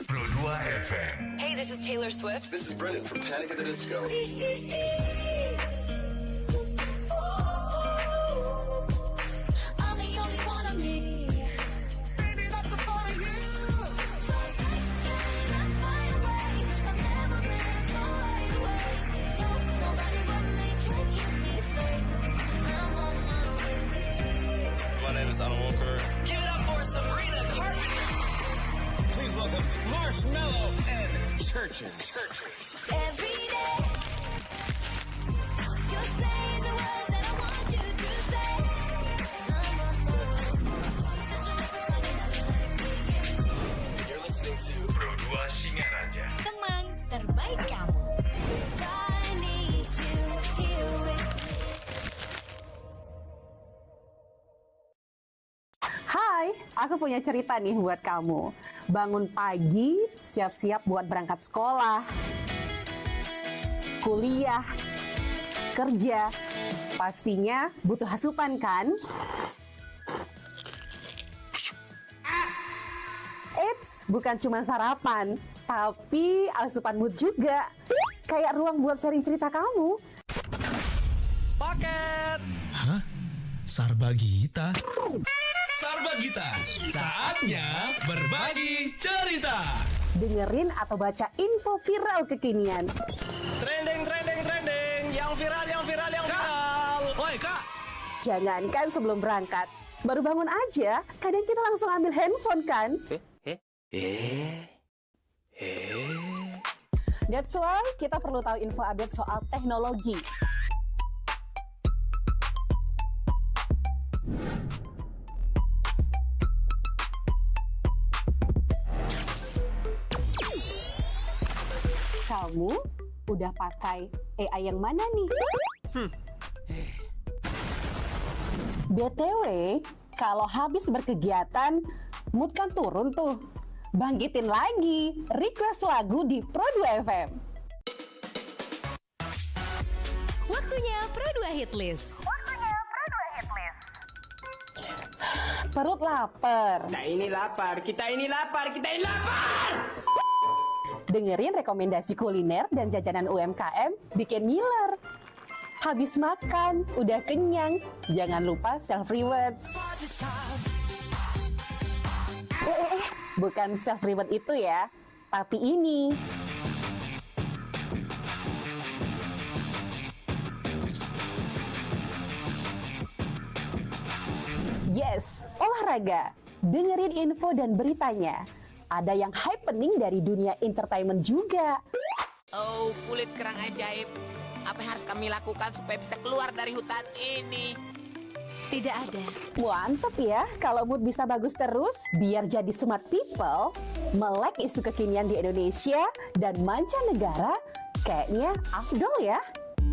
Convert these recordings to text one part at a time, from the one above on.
Pro 2 FM. Hey, this is Taylor Swift. This is Brennan from Panic at the Disco. I'm the only one of me. Baby, that's the part of you. So take me, let's fly away. I've never been so wide awake. No, nobody but me can keep me safe. I'm on my way. My name is Alan Walker. Give it up for Sabrina Carpenter. Please welcome Marshmello and Churches. Every day, you're saying the words that I want you to say. I'm on my way. Such a different You're listening to Pro 2 Singaraja. Teman terbaik kamu. I need you here with me. Hai, aku punya cerita nih buat kamu. Bangun pagi, siap-siap buat berangkat sekolah, kuliah, kerja. Pastinya butuh asupan kan? Eits, bukan cuma sarapan, tapi asupan mood juga. Kayak ruang buat sharing cerita kamu. Paket! Hah? Sarbagita? Sarbagita, saatnya berbagi cerita. Dengerin atau baca info viral kekinian. Trending, yang viral. Woi, Kak! Jangankan sebelum berangkat, baru bangun aja, kadang kita langsung ambil handphone kan? That's why kita perlu tahu info update soal teknologi. Kamu udah pakai AI yang mana nih? BTW, kalau habis berkegiatan, mood kan turun tuh. Bangkitin lagi, request lagu di Pro 2 FM. Waktunya Pro 2 Hitlist. Perut lapar. Kita ini lapar. Dengerin rekomendasi kuliner dan jajanan UMKM bikin ngiler. Habis makan, udah kenyang, jangan lupa self-reward. Bukan self-reward itu ya, tapi ini. Yes, olahraga. Dengerin info dan beritanya. Ada yang happening dari dunia entertainment juga. Oh, kulit kerang ajaib. Apa yang harus kami lakukan supaya bisa keluar dari hutan ini? Tidak ada. Mantep ya, kalau mood bisa bagus terus, biar jadi smart people, melek isu kekinian di Indonesia dan mancanegara, kayaknya afdol ya.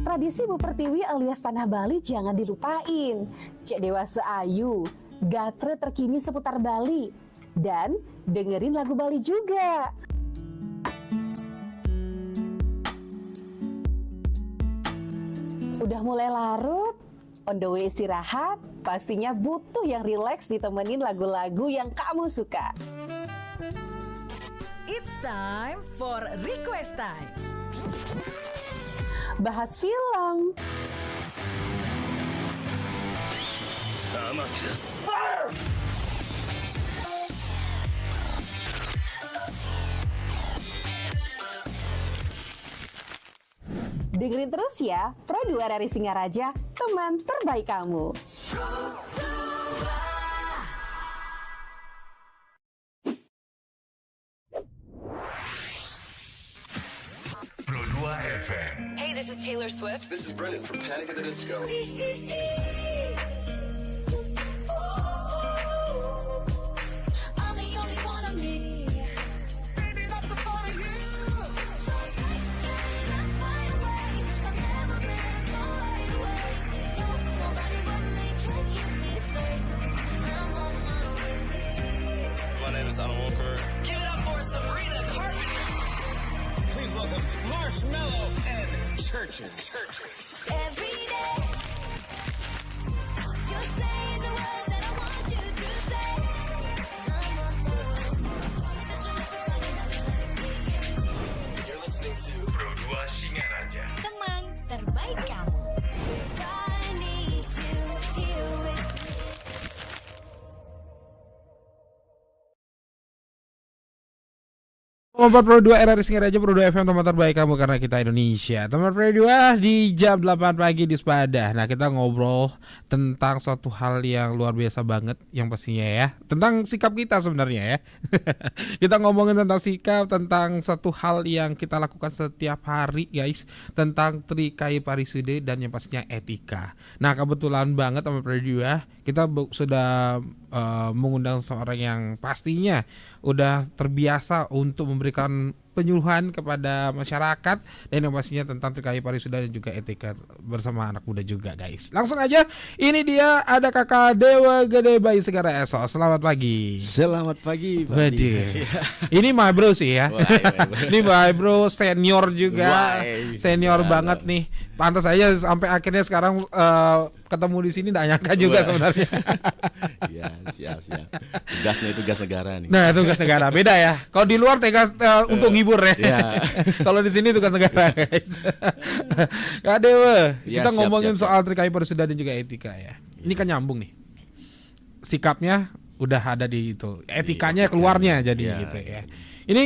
Tradisi Bu Pertiwi alias Tanah Bali jangan dilupain. Cek Dewasa Ayu, gatre terkini seputar Bali. Dan dengerin lagu Bali juga. Udah mulai larut, on the way istirahat, pastinya butuh yang rileks ditemenin lagu-lagu yang kamu suka. It's time for request time. Bahas film, dengerin terus ya, Pro 2 dari Singaraja, teman terbaik kamu. Pro 2 FM. Hey, this is Taylor Swift. This is Brennan from Panic at the Disco. I'm the only one of me. Baby, that's the part of you. So take me, let's fly away. I've never been so wide awake. No, nobody but me can keep me safe. I'm on my way. My name is Alan Walker. Give it up for Sabrina Carpenter. Please welcome Marshmello and Churches. Every day, you're saying the words that I want you to say. I'm on my way. Such a different 4 Pro 2 RRI Singaraja Pro 2 FM, tempat terbaik kamu karena kita Indonesia. Teman Pro 2 di jam 8 pagi di Sepadah. Nah, kita ngobrol tentang suatu hal yang luar biasa banget, yang pastinya ya, tentang sikap kita sebenarnya ya. Kita ngomongin tentang sikap, tentang satu hal yang kita lakukan setiap hari guys, tentang Trikayi Parisude dan yang pastinya etika. Nah, kebetulan banget teman Pro 2, kita sudah mengundang seorang yang pastinya udah terbiasa untuk memberikan penyuluhan kepada masyarakat dan yang pastinya tentang Trikayi Parisuda dan juga etika bersama anak muda juga guys. Langsung aja, ini dia ada Kakak Dewa Gede Bayu Segara Eso. Selamat pagi. Selamat pagi Pak Adi. Ini my bro sih ya. Ini my bro senior juga. Senior banget nih. Pantas aja sampai akhirnya sekarang ketemu di sini, tidak nyangka juga sebenarnya. Ya, siap. Tugasnya itu tugas negara nih. Nah, tugas negara beda ya. Kalau di luar tugas untuk ngibur ya. Kalau di sini tugas negara, guys. Kak Dewa, kita ngomongin soal Trikayi Parisuda dan juga etika ya. Ini kan nyambung nih. Sikapnya udah ada di itu. Etikanya keluarnya jadi gitu ya. Ini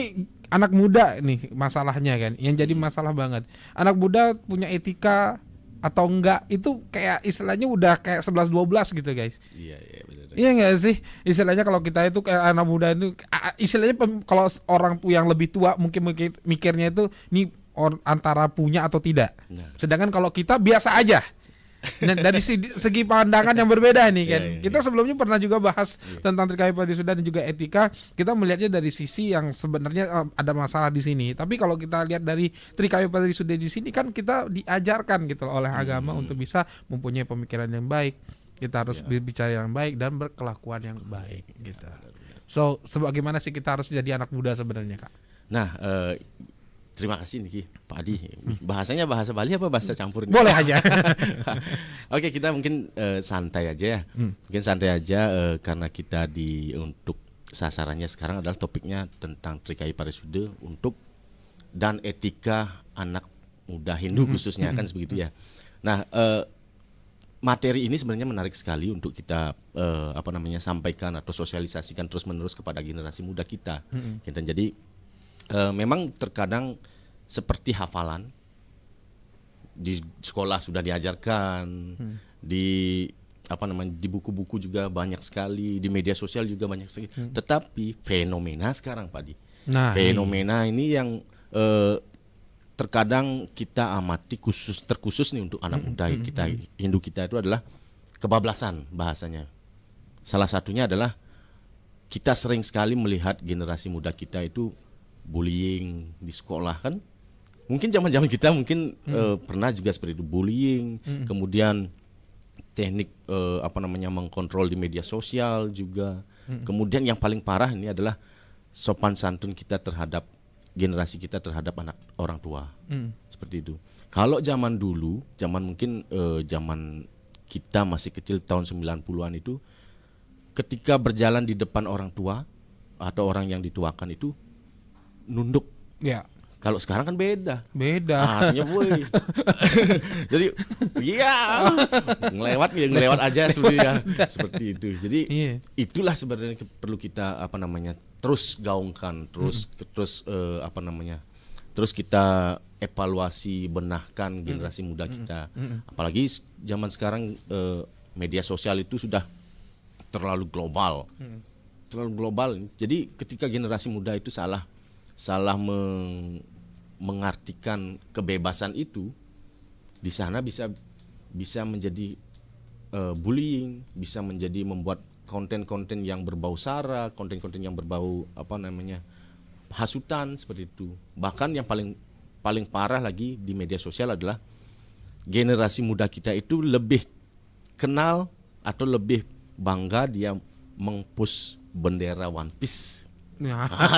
anak muda nih masalahnya kan, yang jadi masalah banget. Anak muda punya etika atau enggak itu kayak istilahnya udah kayak 11-12 gitu guys. Iya benar. Iya enggak sih? Istilahnya kalau kita itu kayak anak muda itu istilahnya kalau orang yang lebih tua mungkin mikirnya itu nih antara punya atau tidak. Sedangkan kalau kita biasa aja. Nah, dari segi pandangan yang berbeda nih kan. Kita sebelumnya pernah juga bahas tentang Trikayi Parisuda dan juga etika. Kita melihatnya dari sisi yang sebenarnya ada masalah di sini. Tapi kalau kita lihat dari Trikayi Parisuda di sini kan kita diajarkan gitu oleh agama untuk bisa mempunyai pemikiran yang baik. Kita harus berbicara yang baik dan berkelakuan yang baik gitu. So, sebagaimana sih kita harus jadi anak muda sebenarnya, Kak? Nah, terima kasih Niki, Pak Adi. Bahasanya bahasa Bali apa bahasa campur? Boleh aja. Oke, kita mungkin santai aja ya. Mungkin santai aja karena kita untuk sasarannya sekarang adalah topiknya tentang Trikayi Parisuda untuk dan etika anak muda Hindu khususnya kan begitu ya. Nah, materi ini sebenarnya menarik sekali untuk kita sampaikan atau sosialisasikan terus-menerus kepada generasi muda kita. Dan jadi memang terkadang seperti hafalan di sekolah sudah diajarkan, di buku-buku juga banyak sekali, di media sosial juga banyak sekali. Tetapi fenomena sekarang Pak Di, fenomena ini yang terkadang kita amati terkhusus nih untuk anak muda kita Hindu kita itu adalah kebablasan bahasanya. Salah satunya adalah kita sering sekali melihat generasi muda kita itu bullying di sekolah kan. Mungkin zaman-zaman kita pernah juga seperti itu, bullying, kemudian teknik mengkontrol di media sosial juga. Kemudian yang paling parah ini adalah sopan santun kita terhadap generasi kita terhadap orang tua. Seperti itu. Kalau zaman dulu, zaman kita masih kecil tahun 90-an itu, ketika berjalan di depan orang tua atau orang yang dituakan itu nunduk. Ya. Kalau sekarang kan beda. Artinya boy. Jadi ngelewat aja sebenarnya seperti itu. Jadi itulah sebenarnya perlu kita terus gaungkan, terus kita evaluasi, benahkan generasi muda kita. Apalagi zaman sekarang media sosial itu sudah terlalu global. Jadi ketika generasi muda itu salah mengartikan kebebasan itu, di sana bisa menjadi bullying, bisa menjadi membuat konten-konten yang berbau sara, konten-konten yang berbau hasutan seperti itu. Bahkan yang paling parah lagi di media sosial adalah generasi muda kita itu lebih kenal atau lebih bangga dia meng-push bendera One Piece.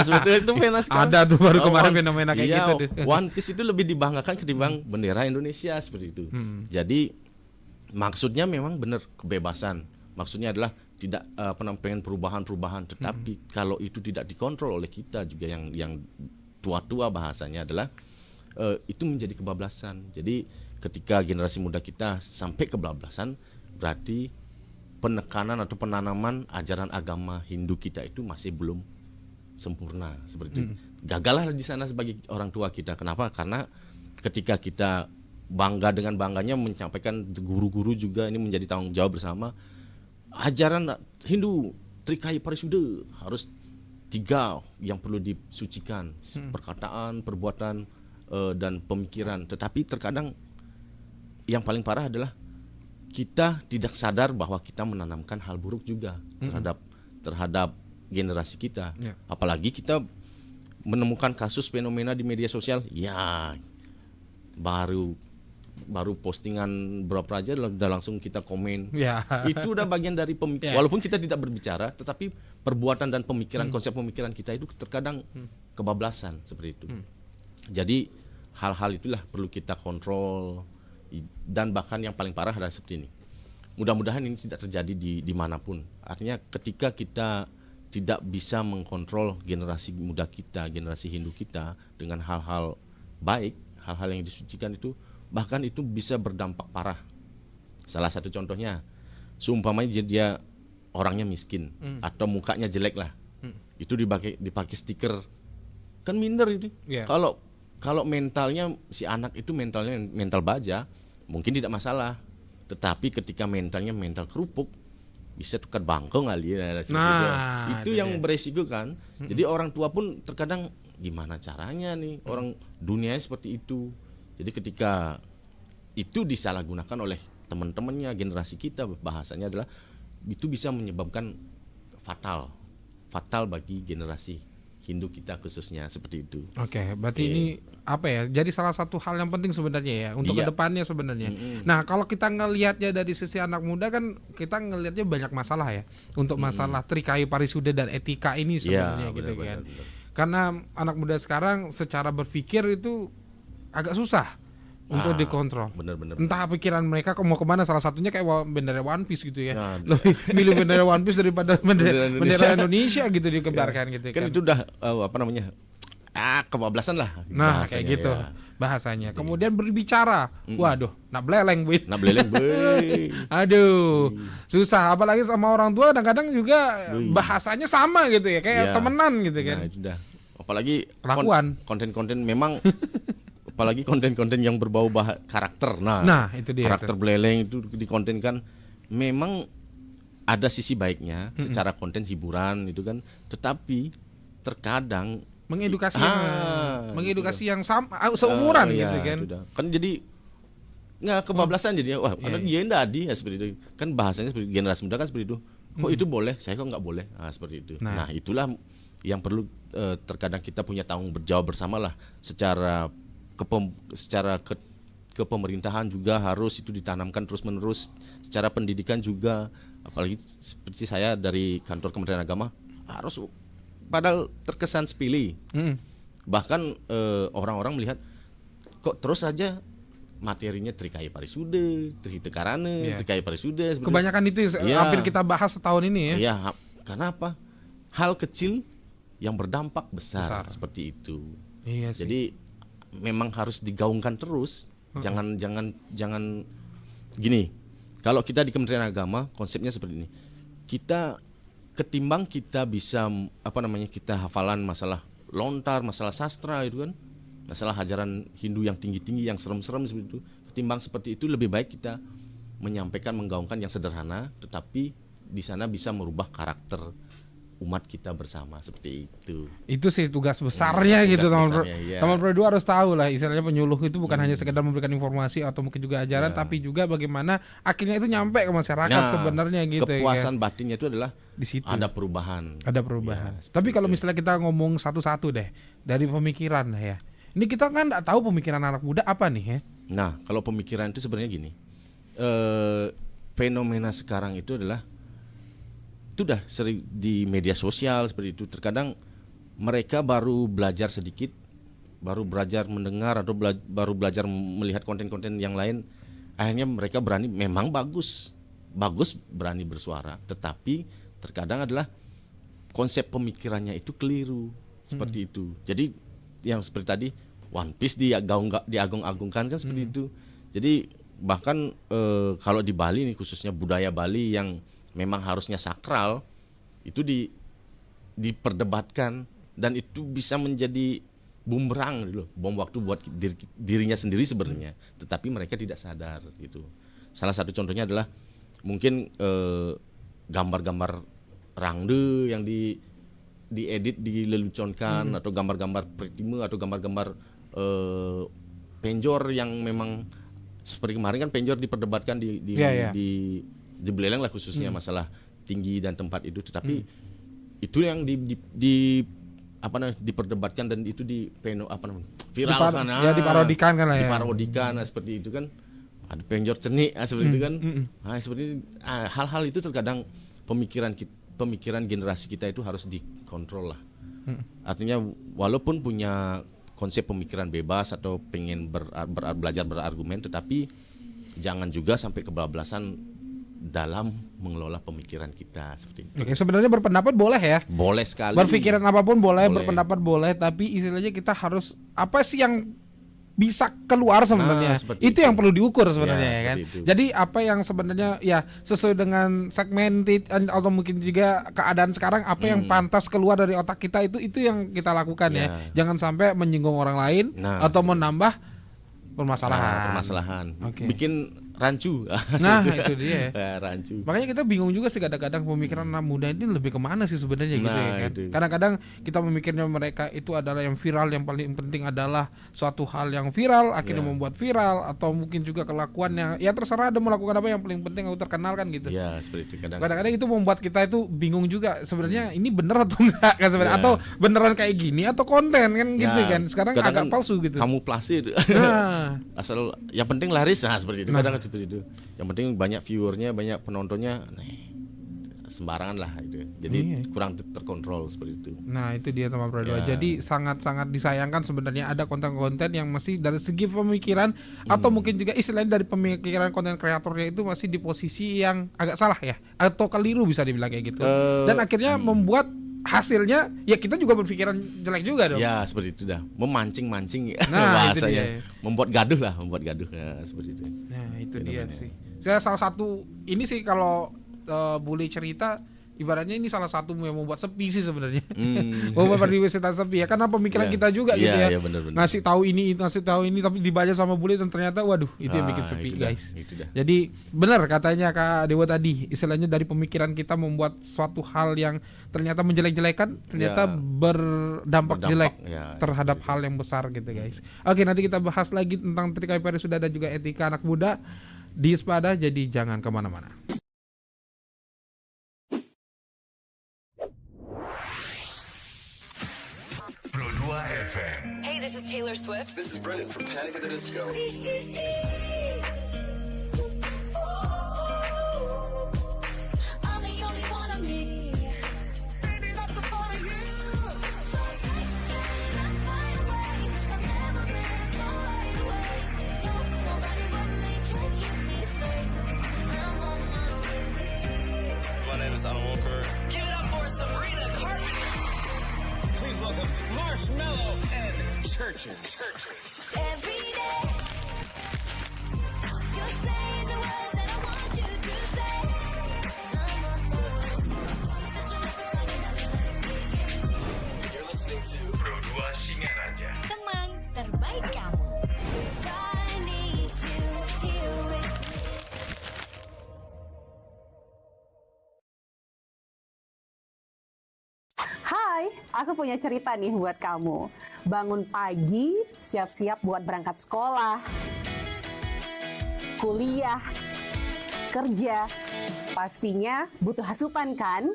Sebetulnya itu fenomena sekarang. Ada tuh baru kemarin fenomena kayak gitu. One Piece itu lebih dibanggakan ketimbang bendera Indonesia seperti itu. Jadi maksudnya memang benar kebebasan. Maksudnya adalah tidak pengen perubahan, tetapi kalau itu tidak dikontrol oleh kita juga yang tua-tua bahasanya adalah itu menjadi kebablasan. Jadi ketika generasi muda kita sampai kebablasan, berarti penekanan atau penanaman ajaran agama Hindu kita itu masih belum sempurna seperti itu. Gagallah di sana sebagai orang tua kita. Kenapa? Karena ketika kita bangga dengan bangganya menyampaikan guru-guru juga ini menjadi tanggung jawab bersama. Ajaran Hindu Trikaya Parisuda harus 3 yang perlu disucikan, perkataan, perbuatan, dan pemikiran. Tetapi terkadang yang paling parah adalah kita tidak sadar bahwa kita menanamkan hal buruk juga terhadap generasi kita. Apalagi kita menemukan kasus fenomena di media sosial, ya baru postingan berapa aja udah langsung kita komen. Itu udah bagian dari pemikiran. Walaupun kita tidak berbicara, tetapi perbuatan dan pemikiran, konsep pemikiran kita itu terkadang kebablasan seperti itu. Jadi hal-hal itulah perlu kita kontrol, dan bahkan yang paling parah adalah seperti ini. Mudah-mudahan ini tidak terjadi di manapun. Artinya ketika kita tidak bisa mengkontrol generasi muda kita, generasi Hindu kita dengan hal-hal baik, hal-hal yang disucikan itu, bahkan itu bisa berdampak parah. Salah satu contohnya, seumpamanya dia orangnya miskin atau mukanya jelek lah, itu dipakai stiker, kan minder itu. Kalau mentalnya si anak itu mentalnya mental baja, mungkin tidak masalah. Tetapi ketika mentalnya mental kerupuk, bisa tukar bangkong kali ya. Itu yang beresiko kan. Jadi orang tua pun terkadang gimana caranya nih, orang dunianya seperti itu. Jadi ketika itu disalahgunakan oleh teman-temannya, generasi kita, bahasanya adalah itu bisa menyebabkan fatal bagi generasi Hindu kita khususnya seperti itu. Oke, berarti ini apa ya? Jadi salah satu hal yang penting sebenarnya ya untuk kedepannya sebenarnya. Nah, kalau kita ngelihatnya dari sisi anak muda kan kita ngelihatnya banyak masalah ya untuk masalah Trikaya Parisuda dan etika ini sebenarnya gitu kan. Karena anak muda sekarang secara berpikir itu agak susah untuk dikontrol. Bener. Entah pikiran mereka mau kemana, salah satunya kayak bendera One Piece gitu ya. Lebih milih bendera One Piece daripada bendera Indonesia gitu dikebarkan gitu kan. Itu udah kebablasan lah. Nah, kayak gitu bahasanya. Kemudian berbicara. Waduh, nak beleleng, Win. Aduh, susah. Apalagi sama orang tua kadang-kadang juga bahasanya sama gitu ya, kayak temenan gitu kan. Nah, itu dah. Apalagi konten-konten memang apalagi konten-konten yang berbau karakter. Nah, itu dia. Karakter beleleng itu dikontenkan, memang ada sisi baiknya secara konten hiburan itu kan, tetapi terkadang mengedukasi yang sama seumuran gitu kan. Kan jadi nggak kebablasan jadi dia ndadi ya seperti itu. Kan bahasanya seperti generasi muda kan seperti itu. Kok itu boleh, saya kok nggak boleh. Nah, seperti itu. Nah, itulah yang perlu terkadang kita punya tanggung jawab bersama lah secara kepemerintahan juga harus itu ditanamkan terus-menerus, secara pendidikan juga, apalagi seperti saya dari kantor Kementerian Agama harus, padahal terkesan sepele. Bahkan orang-orang melihat kok terus saja materinya Trikaya Parisuda, Trihitekarana, Trikaya Parisuda. Kebanyakan itu hampir kita bahas setahun ini ya. Iya, karena apa? Hal kecil yang berdampak besar. Seperti itu. Iya sih. Jadi memang harus digaungkan terus. Jangan gini. Kalau kita di Kementerian Agama konsepnya seperti ini. Ketimbang kita bisa kita hafalan masalah lontar, masalah sastra itu kan, masalah ajaran Hindu yang tinggi-tinggi, yang serem-serem seperti itu. Ketimbang seperti itu, lebih baik kita menyampaikan, menggaungkan yang sederhana, tetapi di sana bisa merubah karakter umat kita bersama seperti itu. Itu sih tugas besarnya gitu teman Pro 2 harus tahu lah, istilahnya penyuluh itu bukan hanya sekedar memberikan informasi atau mungkin juga ajaran, tapi juga bagaimana akhirnya itu nyampe ke masyarakat sebenarnya gitu. Kepuasan batinnya itu adalah di situ. Ada perubahan. Tapi kalau misalnya kita ngomong satu-satu deh dari pemikiran ya. Ini kita kan nggak tahu pemikiran anak muda apa nih ya. Nah, kalau pemikiran itu sebenarnya gini. Fenomena sekarang itu adalah udah sering di media sosial seperti itu. Terkadang mereka baru belajar sedikit, baru belajar mendengar atau baru belajar melihat konten-konten yang lain, akhirnya mereka berani, memang bagus berani bersuara, tetapi terkadang adalah konsep pemikirannya itu keliru seperti itu. Jadi yang seperti tadi One Piece diagung-agungkan kan seperti itu. Jadi bahkan kalau di Bali nih, khususnya budaya Bali yang memang harusnya sakral itu diperdebatkan dan itu bisa menjadi bumerang gitu loh, bom waktu buat dirinya sendiri sebenarnya, tetapi mereka tidak sadar gitu. Salah satu contohnya adalah mungkin gambar-gambar rangde yang diedit, dileluconkan, atau gambar-gambar pritima atau gambar-gambar penjor yang memang seperti kemarin kan penjor diperdebatkan di Beleleng lah khususnya masalah tinggi dan tempat itu, tetapi itu yang diperdebatkan dan itu viralkan, diparodikan kan lah ya. Diparodikan seperti itu kan, ada penjor cenik seperti itu kan. Seperti hal-hal itu terkadang pemikiran generasi kita itu harus dikontrol lah. Artinya walaupun punya konsep pemikiran bebas atau pengen belajar berargumen, tetapi jangan juga sampai kebablasan dalam mengelola pemikiran kita seperti itu. Oke, sebenarnya berpendapat boleh ya. Boleh sekali. Berpikiran apapun boleh, berpendapat boleh, tapi istilahnya kita harus apa sih yang bisa keluar sebenarnya. Itu yang perlu diukur sebenarnya ya kan. Itu. Jadi apa yang sebenarnya ya sesuai dengan segmented atau mungkin juga keadaan sekarang, apa yang pantas keluar dari otak kita itu yang kita lakukan ya. Jangan sampai menyinggung orang lain atau menambah permasalahan. Bikin rancu. Itu dia. Rancu. Makanya kita bingung juga sih kadang-kadang pemikiran anak muda ini lebih kemana sih sebenarnya gitu ya kan. Kadang-kadang kita memikirnya mereka itu adalah yang viral, yang paling penting adalah suatu hal yang viral akhirnya membuat viral, atau mungkin juga kelakuannya ya terserah ada melakukan apa, yang paling penting aku terkenal kan gitu. Ya, seperti itu Kadang-kadang itu membuat kita itu bingung juga sebenarnya ini bener atau enggak kan sebenarnya, atau beneran kayak gini atau konten kan gitu kan. Sekarang agak palsu gitu. Kamuflase itu. Asal yang penting laris seperti itu. Kadang seperti itu. Yang penting banyak viewernya, banyak penontonnya, sembarangan lah itu. Jadi kurang terkontrol seperti itu. Nah, itu dia teman Pro 2. Jadi sangat-sangat disayangkan sebenarnya ada konten-konten yang masih dari segi pemikiran atau mungkin juga istilahnya dari pemikiran konten kreatornya itu masih di posisi yang agak salah ya, atau keliru bisa dibilang kayak gitu. Dan akhirnya membuat hasilnya ya kita juga berpikiran jelek juga dong. Ya seperti itu dah, memancing-mancing bahasanya, membuat gaduh ya, seperti itu. Nah itu dia sih. Saya salah satu ini sih kalau boleh cerita, ibaratnya ini salah satu yang membuat sepi sih sebenarnya. Membuat pariwisata sepi ya, karena pemikiran kita juga gitu ya. Bener. Ngasih tahu ini tapi dibaca sama bule dan ternyata waduh itu yang bikin sepi guys. Jadi benar katanya Kak Dewa tadi, istilahnya dari pemikiran kita membuat suatu hal yang ternyata menjelek-jelekan, ternyata berdampak jelek terhadap hal yang besar gitu guys. Oke, nanti kita bahas lagi tentang Trikayu Parisudha dan juga etika anak muda di Spada, jadi jangan kemana-mana. Pro 2 FM. Hey, this is Taylor Swift. This is Brennan from Panic at the Disco. I'm the only one of me. Baby, that's the part of you. So tight, let's fly away. I've never been so wide awake. No, nobody but me can keep me safe. I'm on my way. My name is Alan Walker. Give it up for Sabrina Carpenter. Please welcome Marshmello and Churches. Every day, you say the words that I want you to say. I'm on my way. Such a You're listening to Pro 2 Singaraja. Teman terbaik kamu. I need you here with me. Hai, aku punya cerita nih buat kamu. Bangun pagi, siap-siap buat berangkat sekolah, kuliah, kerja. Pastinya butuh asupan kan?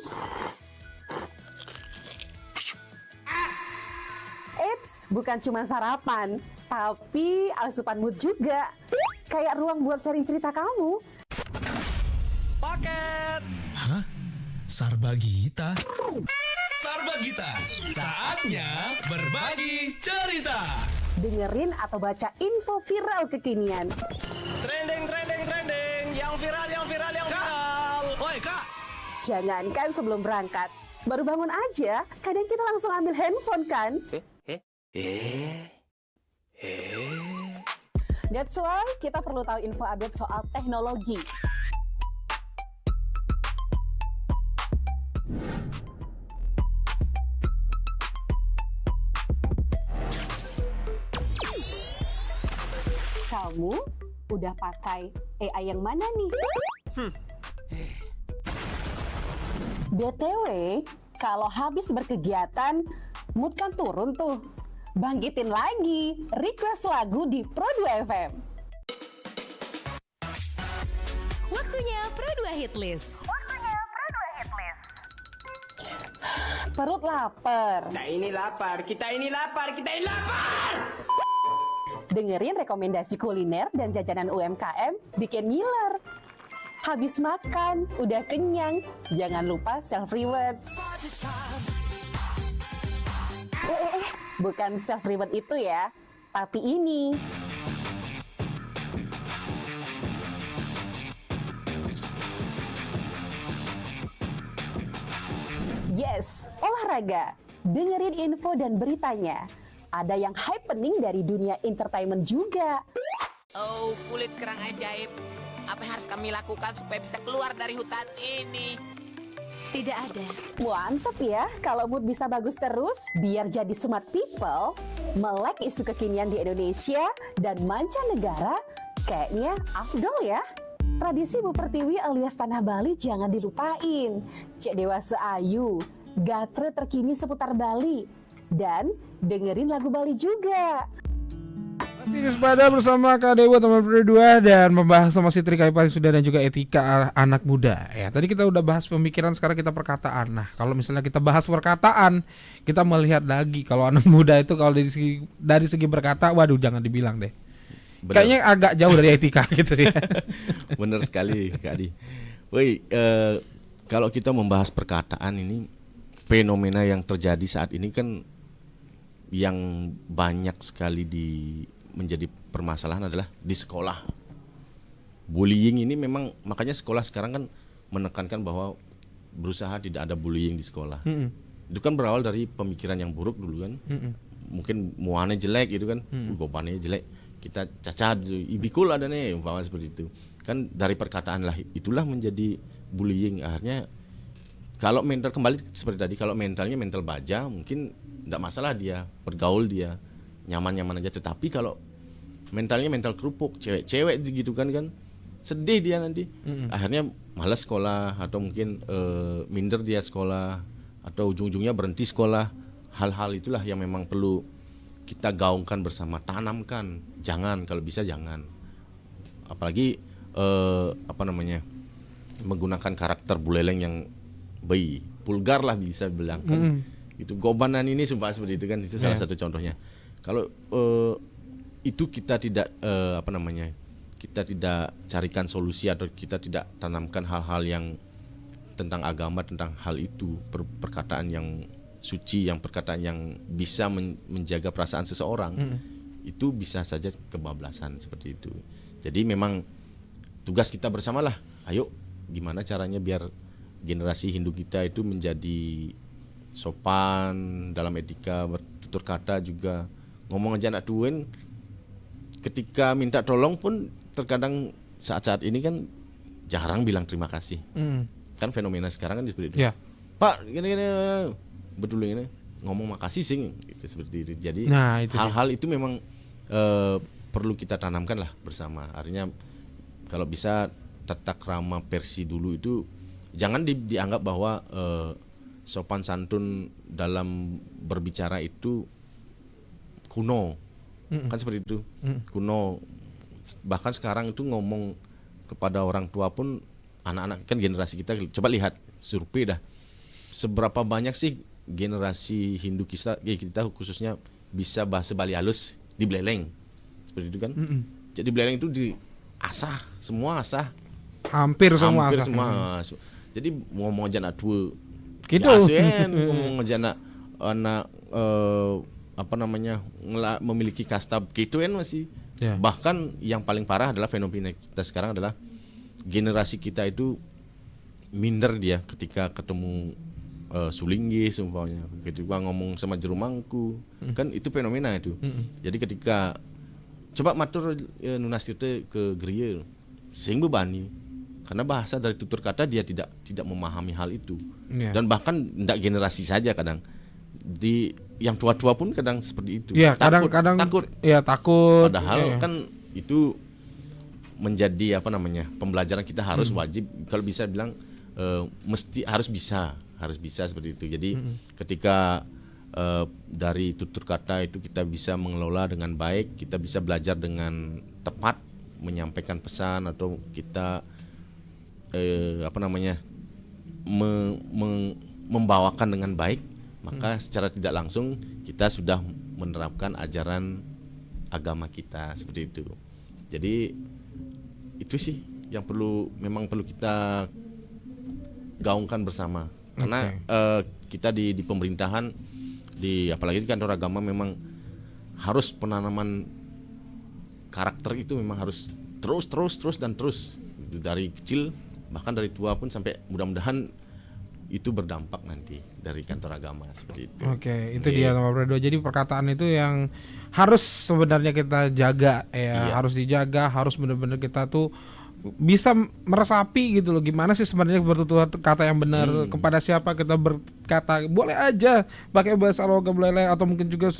Eits, bukan cuma sarapan, tapi asupan mood juga. Kayak ruang buat sharing cerita kamu. Paket. Hah? Sarbagita? Sarbagita, saatnya berbagi cerita. Dengerin atau baca info viral kekinian. Trending, yang viral. Woi Kak. Jangankan sebelum berangkat, baru bangun aja, kadang kita langsung ambil handphone kan? That's why kita perlu tahu info update soal teknologi. Kamu udah pakai AI yang mana nih? BTW, kalau habis berkegiatan, mood kan turun tuh. Bangkitin lagi, request lagu di Pro2 FM. Waktunya Pro2 Hitlist. Perut lapar. Kita ini lapar, kita ini lapar, kita ini lapar. Dengerin rekomendasi kuliner dan jajanan UMKM bikin ngiler. Habis makan, udah kenyang, jangan lupa self-reward. Bukan self-reward itu ya, tapi ini. Yes, olahraga. Dengerin info dan beritanya. Ada yang happening dari dunia entertainment juga. Oh, kulit kerang ajaib. Apa yang harus kami lakukan supaya bisa keluar dari hutan ini? Tidak ada. Mantep ya, kalau mood bisa bagus terus, biar jadi smart people, melek isu kekinian di Indonesia dan mancanegara, kayaknya afdol ya. Tradisi Bu Pertiwi alias Tanah Bali jangan dilupain. Cek Dewasa Ayu, gatre terkini seputar Bali. Dan dengerin lagu Bali juga. Masih sepada bersama Kak Dewa teman berdua dan membahas sama si Trikai Parisuda dan juga etika anak muda. Ya, tadi kita udah bahas pemikiran, sekarang kita perkataan. Nah, kalau misalnya kita bahas perkataan, kita melihat lagi kalau anak muda itu kalau dari segi berkata, waduh jangan dibilang deh. Bener. Kayaknya agak jauh dari etika gitu ya. Bener sekali Kak Adi. Woi, kalau kita membahas perkataan ini, fenomena yang terjadi saat ini kan yang banyak sekali menjadi permasalahan adalah di sekolah. Bullying ini memang, makanya sekolah sekarang kan menekankan bahwa berusaha tidak ada bullying di sekolah. Itu kan berawal dari pemikiran yang buruk dulu kan. Mungkin muannya jelek gitu kan, gobannya jelek, kita cacat, ibikul ada nih, umpama seperti itu. Kan dari perkataan lah itulah menjadi bullying. Akhirnya kalau mental kembali seperti tadi, kalau mentalnya mental baja mungkin tidak masalah, dia bergaul dia nyaman-nyaman aja. Tetapi kalau mentalnya mental kerupuk, cewek-cewek gitu kan sedih dia nanti. Akhirnya malas sekolah atau mungkin minder dia sekolah atau ujung-ujungnya berhenti sekolah. Hal-hal itulah yang memang perlu kita gaungkan bersama, tanamkan. Jangan, kalau bisa jangan. Apalagi menggunakan karakter buleleng yang vulgar lah bisa bilang kan. Itu gobanan ini sumpah seperti itu kan, itu salah satu contohnya. Kalau itu kita tidak kita tidak carikan solusi atau kita tidak tanamkan hal-hal yang tentang agama, tentang hal itu, perkataan yang suci, yang perkataan yang bisa menjaga perasaan seseorang, itu bisa saja kebablasan seperti itu. Jadi memang tugas kita bersamalah. Ayo gimana caranya biar generasi Hindu kita itu menjadi sopan dalam etika, bertutur kata juga. Ngomong aja anak tuan, ketika minta tolong pun terkadang saat-saat ini kan jarang bilang terima kasih. Kan fenomena sekarang kan seperti itu. Pak, gini-gini, betul ini ngomong makasih sih gitu, seperti itu. Jadi hal-hal itu memang perlu kita tanamkan lah bersama. Artinya kalau bisa tata krama versi dulu itu jangan dianggap bahwa sopan santun dalam berbicara itu kuno. Kan seperti itu. Kuno. Bahkan sekarang itu ngomong kepada orang tua pun, anak-anak kan generasi kita, coba lihat survei dah. Seberapa banyak sih generasi Hindu kita khususnya bisa bahasa Bali halus di Beleleng. Seperti itu kan. Jadi Beleleng itu diasah, semua asah. Hampir semua. Jadi ngomong aja anak tua gitu. Ngomong aja anak memiliki kasta gitu kan masih. Bahkan yang paling parah adalah fenomena kita sekarang adalah generasi kita itu minder dia ketika ketemu Sulinggis umpamanya, ketika ngomong sama jerumangku, kan itu fenomena itu. Jadi ketika coba matur nunasirte ke geria sing bebani, karena bahasa dari tutur kata dia tidak memahami hal itu. Dan bahkan tidak generasi saja, kadang di yang tua-tua pun kadang seperti itu. Kadang-kadang takut. Padahal kan itu menjadi pembelajaran kita harus wajib, kalau bisa bilang mesti harus bisa seperti itu. Jadi ketika dari tutur kata itu kita bisa mengelola dengan baik, kita bisa belajar dengan tepat menyampaikan pesan, atau kita membawakan dengan baik, maka secara tidak langsung kita sudah menerapkan ajaran agama kita seperti itu. Jadi itu sih yang memang perlu kita gaungkan bersama, karena kita di pemerintahan, apalagi di kantor agama, memang harus penanaman karakter itu memang harus terus dari kecil, bahkan dari tua pun, sampai mudah-mudahan itu berdampak nanti dari kantor agama seperti itu. Oke, itu dia Pak Fredo. Jadi perkataan itu yang harus sebenarnya kita jaga harus dijaga, harus benar-benar kita tuh bisa meresapi gitu loh, gimana sih sebenarnya bertutur kata yang benar, kepada siapa kita berkata. Boleh aja pakai bahasa logam lele atau mungkin juga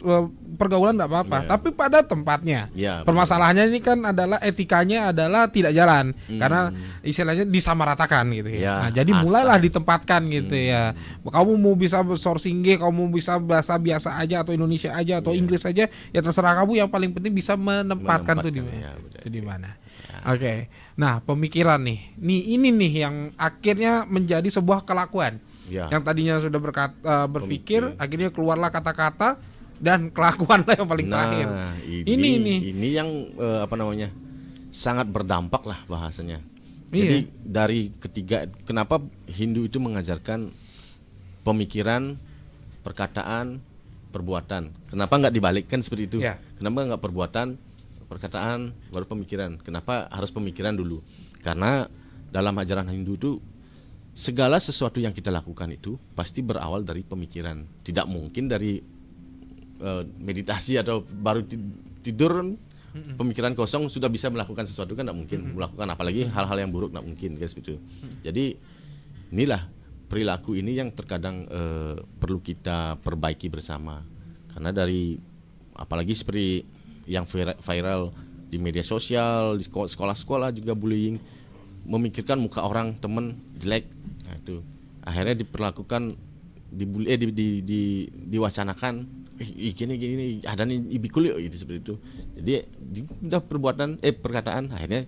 pergaulan enggak apa-apa, tapi pada tempatnya. Permasalahannya ini kan adalah etikanya adalah tidak jalan, karena istilahnya disamaratakan gitu ya. Nah, jadi mulailah ditempatkan gitu ya. Kamu mau bisa sourcing, kamu mau bisa bahasa biasa aja atau Indonesia aja atau Inggris aja, ya terserah kamu, yang paling penting bisa menempatkan tuh di mana. Oke. Nah, pemikiran ini nih yang akhirnya menjadi sebuah kelakuan. Yang tadinya sudah berpikir, akhirnya keluarlah kata-kata, dan kelakuan lah yang paling terakhir. Ini yang sangat berdampak lah bahasanya. Jadi dari ketiga, kenapa Hindu itu mengajarkan pemikiran, perkataan, perbuatan? Kenapa nggak dibalikkan seperti itu? Kenapa nggak perbuatan, perkataan, baru pemikiran? Kenapa harus pemikiran dulu? Karena dalam ajaran Hindu itu segala sesuatu yang kita lakukan itu pasti berawal dari pemikiran. Tidak mungkin dari meditasi atau baru tidur pemikiran kosong sudah bisa melakukan sesuatu, kan tidak mungkin melakukan, apalagi hal-hal yang buruk, tidak mungkin guys itu. Jadi inilah perilaku ini yang terkadang perlu kita perbaiki bersama, karena dari apalagi seperti yang viral di media sosial, di sekolah-sekolah juga bullying, memikirkan muka orang temen jelek, nah itu akhirnya diperlakukan, diwacanakan, gini ada nih ibikul itu seperti itu. Jadi perkataan akhirnya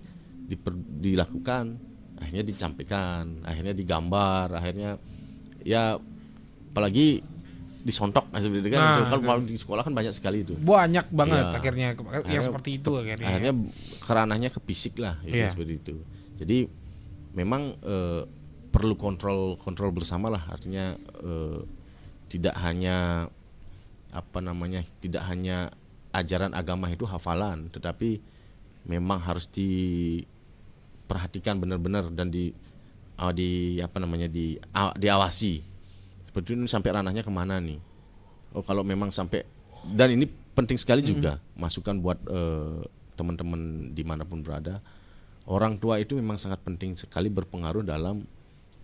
dilakukan, akhirnya disampaikan, akhirnya digambar, akhirnya ya apalagi disontok seperti itu kan. Kalau di sekolah kan banyak sekali itu. Banyak banget akhirnya yang seperti itu akhirnya. Akhirnya keranahnya ke fisik lah seperti itu. Jadi memang perlu kontrol bersama lah, artinya tidak hanya tidak hanya ajaran agama itu hafalan, tetapi memang harus diperhatikan benar-benar dan diawasi. Seperti ini sampai ranahnya kemana nih? Oh, kalau memang sampai, dan ini penting sekali juga masukan buat teman-teman dimanapun berada. Orang tua itu memang sangat penting sekali berpengaruh dalam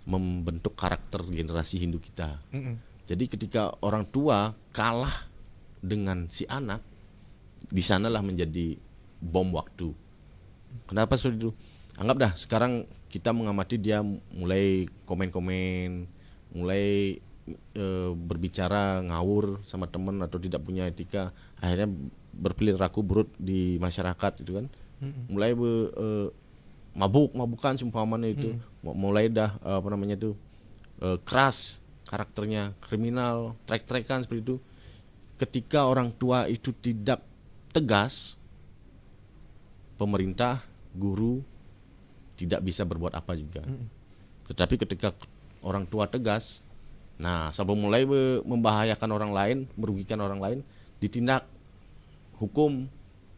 membentuk karakter generasi Hindu kita. Jadi ketika orang tua kalah dengan si anak, di sanalah menjadi bom waktu. Kenapa seperti itu? Anggap dah sekarang kita mengamati dia mulai komen-komen, mulai berbicara ngawur sama teman atau tidak punya etika, akhirnya berperilaku buruk di masyarakat itu kan. Mulai mabuk-mabukan seumpamanya itu, mulai dah keras karakternya, kriminal, trek-trekan seperti itu. Ketika orang tua itu tidak tegas, pemerintah, guru tidak bisa berbuat apa juga. Tetapi ketika orang tua tegas, nah sebelum mulai membahayakan orang lain, merugikan orang lain, ditindak hukum.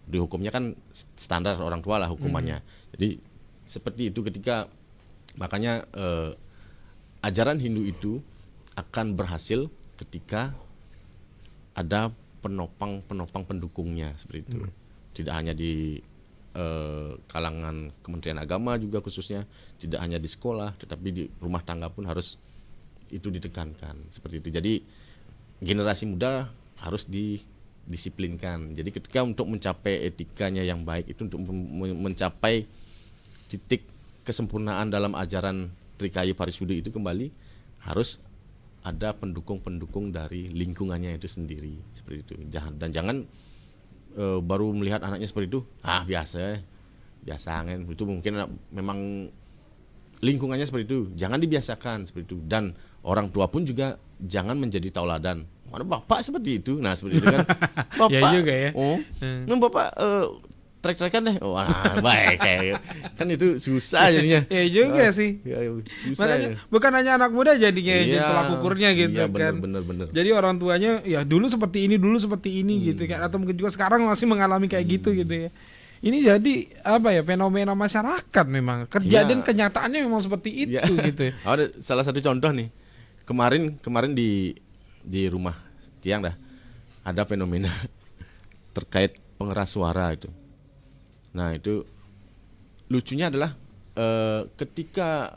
Di hukumnya kan standar orang tua lah hukumannya. Jadi seperti itu, ketika makanya ajaran Hindu itu akan berhasil ketika ada penopang pendukungnya seperti itu. Tidak hanya di kalangan Kementerian Agama juga khususnya, tidak hanya di sekolah, tetapi di rumah tangga pun harus itu ditekankan seperti itu. Jadi generasi muda harus disiplinkan. Jadi ketika untuk mencapai etikanya yang baik itu untuk mencapai titik kesempurnaan dalam ajaran Trikayu Parisude itu kembali harus ada pendukung-pendukung dari lingkungannya itu sendiri seperti itu. Jangan baru melihat anaknya seperti itu, biasa kan itu mungkin memang lingkungannya seperti itu, jangan dibiasakan seperti itu. Dan orang tua pun juga jangan menjadi tauladan. Mana bapak seperti itu, nah seperti itu kan. Bapak, ya juga ya. Bapak trek-trekan deh, baik kayak kan itu susah jadinya. Ya juga sih. Susah. Makanya bukan hanya anak muda jadinya jadi tolak ukurnya gitu kan. Bener. Jadi orang tuanya ya dulu seperti ini gitu kan, atau mungkin juga sekarang masih mengalami kayak gitu ya. Ini jadi apa ya, fenomena masyarakat memang. Kejadian kenyataannya memang seperti itu gitu. Ada salah satu contoh nih. Kemarin di rumah Tiang dah ada fenomena terkait pengeras suara itu. Nah, itu lucunya adalah ketika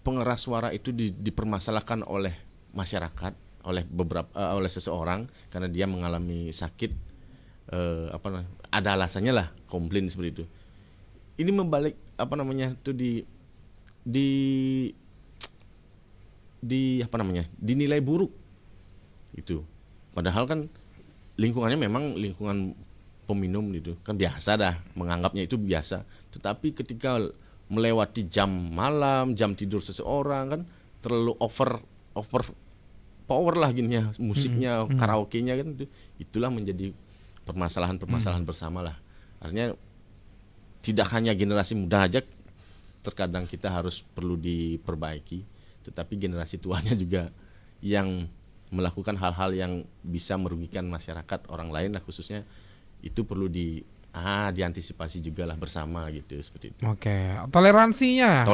pengeras suara itu dipermasalahkan oleh masyarakat, oleh seseorang karena dia mengalami sakit ada alasannya lah komplain seperti itu. Ini membalik dinilai buruk itu. Padahal kan lingkungannya memang lingkungan peminum gitu kan, biasa dah menganggapnya itu biasa. Tetapi ketika melewati jam malam, jam tidur seseorang kan terlalu over power lah gininya, musiknya, karaoke-nya kan itulah menjadi permasalahan bersama lah. Artinya tidak hanya generasi muda aja terkadang kita harus perlu diperbaiki, tetapi generasi tuanya juga yang melakukan hal-hal yang bisa merugikan masyarakat orang lain lah khususnya, itu perlu diantisipasi juga lah bersama gitu seperti itu. Oke, toleransinya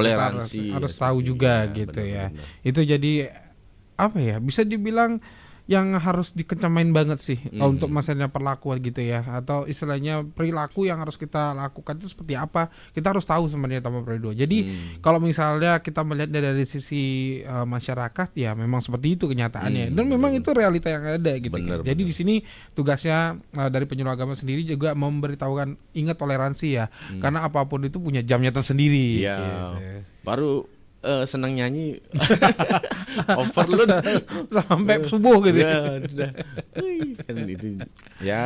harus tahu juga gitu ya. Itu jadi apa ya, bisa dibilang yang harus dikencamain banget sih untuk masalahnya perlakuan gitu ya, atau istilahnya perilaku yang harus kita lakukan itu seperti apa, kita harus tahu sebenarnya Taman Perindo. Jadi kalau misalnya kita melihat dari sisi masyarakat ya memang seperti itu kenyataannya, dan memang itu realita yang ada gitu. Jadi di sini tugasnya dari penyuluh agama sendiri juga memberitahukan ingat toleransi ya, karena apapun itu punya jamnya tersendiri. Iya. Gitu. Baru senang nyanyi overload sampai subuh gitu ya. Kan itu ya,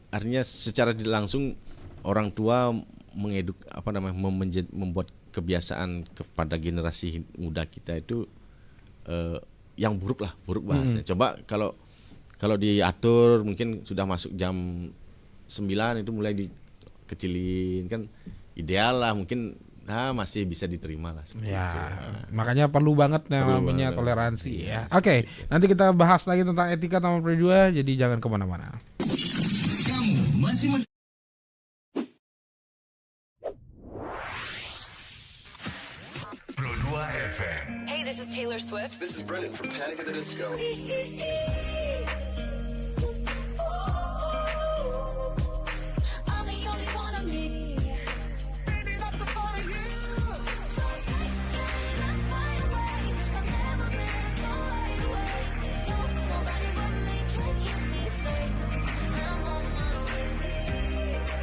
artinya secara tidak langsung orang tua membuat kebiasaan kepada generasi muda kita itu yang buruk bahasanya. Coba kalau diatur mungkin sudah masuk jam 9 itu mulai dikecilin kan ideal lah, mungkin masih bisa diterima lah ya, itu. Makanya perlu banget namanya toleransi ya. Oke, nanti kita bahas lagi tentang etika Taman Perindo, jadi jangan kemana-mana. Kamu masih Pro 2 FM. Hey, this is Taylor Swift. This is Brendan from Panic at the Disco. I'm the only one of me.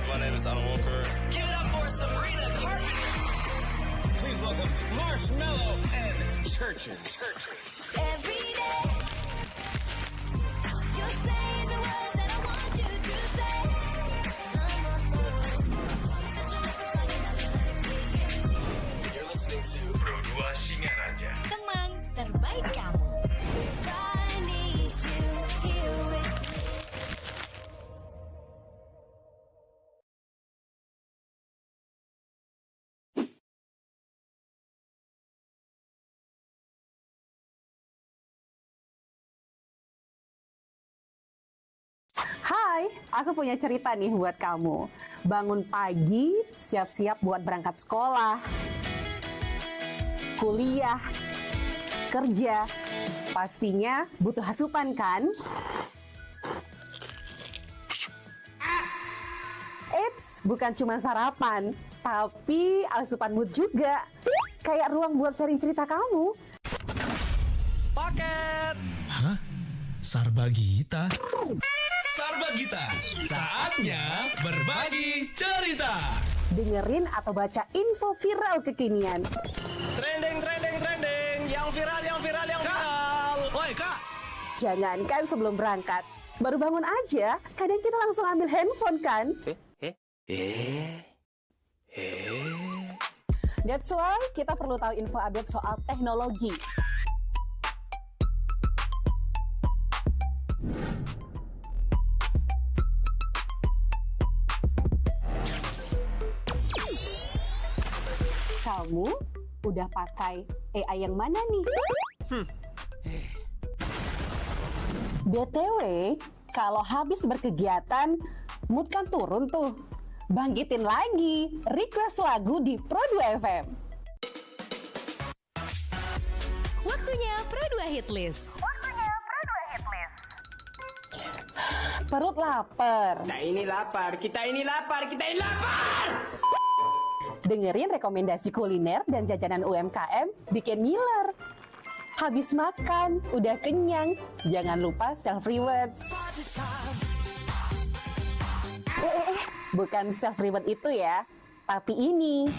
My name is Alan Walker. Give it up for Sabrina Carpenter. Please welcome Marshmello and Churches. Every day, you're saying the words that I want you to say. You're listening to Pro 2 Singaraja. Teman terbaik kamu. I need you here with me. Hai, aku punya cerita nih buat kamu. Bangun pagi, siap-siap buat berangkat sekolah, kuliah, kerja. Pastinya butuh asupan kan? Eits, bukan cuma sarapan, tapi asupan mood juga. Kayak ruang buat sharing cerita kamu. Hah? Sarbagita? Sarbagita, saatnya berbagi cerita. Dengerin atau baca info viral kekinian. Trending, yang viral. Woi kak, Jangankan sebelum berangkat, baru bangun aja, kadang kita langsung ambil handphone kan? That's why kita perlu tahu info update soal teknologi. Kamu udah pakai AI yang mana nih? BTW, kalau habis berkegiatan, mood kan turun tuh. Bangkitin lagi, request lagu di Pro2 FM. Waktunya Pro2 Hitlist. Perut lapar. Kita ini lapar. Dengerin rekomendasi kuliner dan jajanan UMKM bikin ngiler. Habis makan, udah kenyang, jangan lupa self-reward. Bukan self-reward itu ya, tapi ini.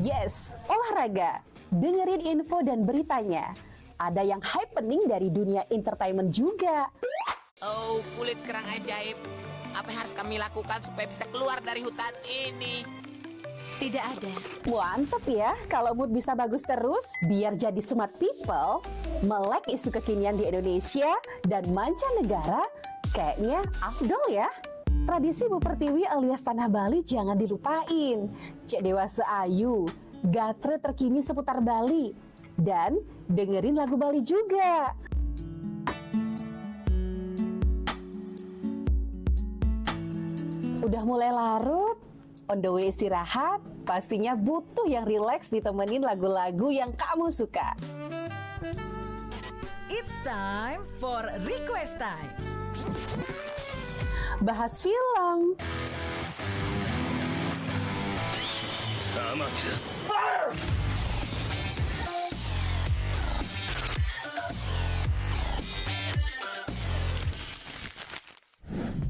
Yes, olahraga. Dengerin info dan beritanya. Ada yang happening dari dunia entertainment juga. Oh, kulit kerang ajaib. Apa yang harus kami lakukan supaya bisa keluar dari hutan ini? Tidak ada. Mantep ya, kalau mood bisa bagus terus, biar jadi smart people, melek isu kekinian di Indonesia dan mancanegara, kayaknya afdol ya. Tradisi Bu Pertiwi alias Tanah Bali jangan dilupain. Cek Dewasa Ayu, gatre terkini seputar Bali. Dan dengerin lagu Bali juga. Udah mulai larut, on the way istirahat, pastinya butuh yang rileks ditemenin lagu-lagu yang kamu suka. It's time for request time. Bahas film,